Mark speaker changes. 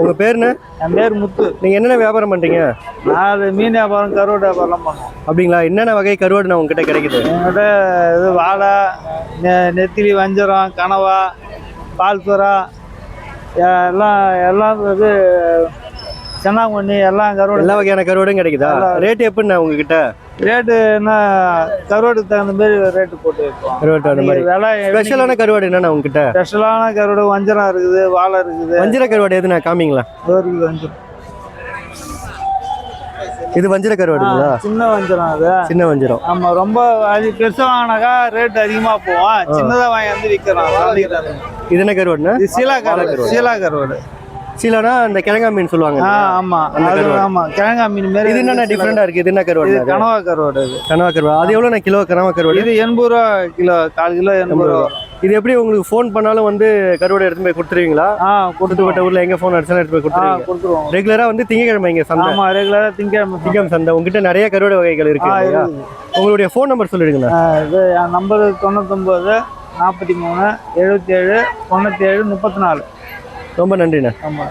Speaker 1: உங்கள் பேருண்ணே?
Speaker 2: என் பேர் முத்து.
Speaker 1: நீங்கள் என்னென்ன வியாபாரம் பண்ணுறீங்க?
Speaker 2: நான் அது மீன் வியாபாரம், கருவாடு வியாபாரம்லாம் பண்ணுவோம்.
Speaker 1: அப்படிங்களா? என்னென்ன வகை கருவாடு உங்ககிட்ட கிடைக்குது?
Speaker 2: என்கிட்ட இது வாழை, நெத்திலி, வஞ்சரம், கனவா, பால்சுரா, எல்லாம் இது சென்னாங்கண்ணி, எல்லாம் கருவாடு,
Speaker 1: எல்லா வகையான கருவாடும் கிடைக்குதா? ரேட்டு எப்படிண்ணா உங்ககிட்ட?
Speaker 2: ரேட்டு என்ன கருவாடுக்கு தகுந்த மாதிரி ரேட்டு போட்டு வைப்போம்.
Speaker 1: கருவாடு அந்த மாதிரி
Speaker 2: விலை
Speaker 1: ஸ்பெஷலான கருவாடு என்னண்ணா உங்ககிட்ட?
Speaker 2: ஸ்பெஷலான கருவாடு வஞ்சரம் இருக்குது, வாழை இருக்குது.
Speaker 1: வஞ்சிர கருவாடு எதுண்ணா காமிங்களா?
Speaker 2: இருக்குது வஞ்சரம்.
Speaker 1: இது வஞ்சிர கருவாடுங்களா?
Speaker 2: சின்ன வஞ்சரம். அது
Speaker 1: சின்ன வஞ்சிரம்.
Speaker 2: ஆமா, ரொம்ப அது பெருசா வாங்கினாக்கா ரேட் அதிகமா போவோம். சின்னதா வாங்கி வந்து விற்கிறோம்.
Speaker 1: இது என்ன கருவாடுண்ணா?
Speaker 2: இது சீலா கருவாடு. சீலா கருவாடு.
Speaker 1: சீலானா அந்த கிழங்கா மீன் சொல்லுவாங்க.
Speaker 2: ஆமா, ஆமா, கிழங்கா மீன் மாதிரி.
Speaker 1: இது என்ன டிஃபரெண்டா இருக்கு? இது என்ன கருவாடு?
Speaker 2: கனவா கருவாடு. இது
Speaker 1: கனவா கருவாடு. அது எவ்வளோ கிலோ கனவா கருவாடு?
Speaker 2: இது 80 ரூபா கிலோ, 1/4 கிலோ 80 ரூபா.
Speaker 1: இது எப்படி உங்களுக்கு ஃபோன் பண்ணாலும் வந்து கருவாடு எடுத்து போய் கொடுத்துருவீங்களா? கொடுத்துப்பட்ட ஊர்ல எங்க ஃபோன் அடிச்சாலும் எடுத்து போய் கொடுத்துருவோம். ரெகுலரா வந்து திங்கக்கிழமை இங்க சந்தை.
Speaker 2: ஆமா, ரெகுலரா திங்கக்கிழமை
Speaker 1: சந்தை. உங்ககிட்ட நிறைய கருவாடு வகைகள் இருக்கு. உங்களுடைய ஃபோன் நம்பர் சொல்லிடுங்களா?
Speaker 2: இது என் நம்பர் 99 43 77 97 34.
Speaker 1: ரொம்ப நன்றிண்ணா.
Speaker 2: ஆமா.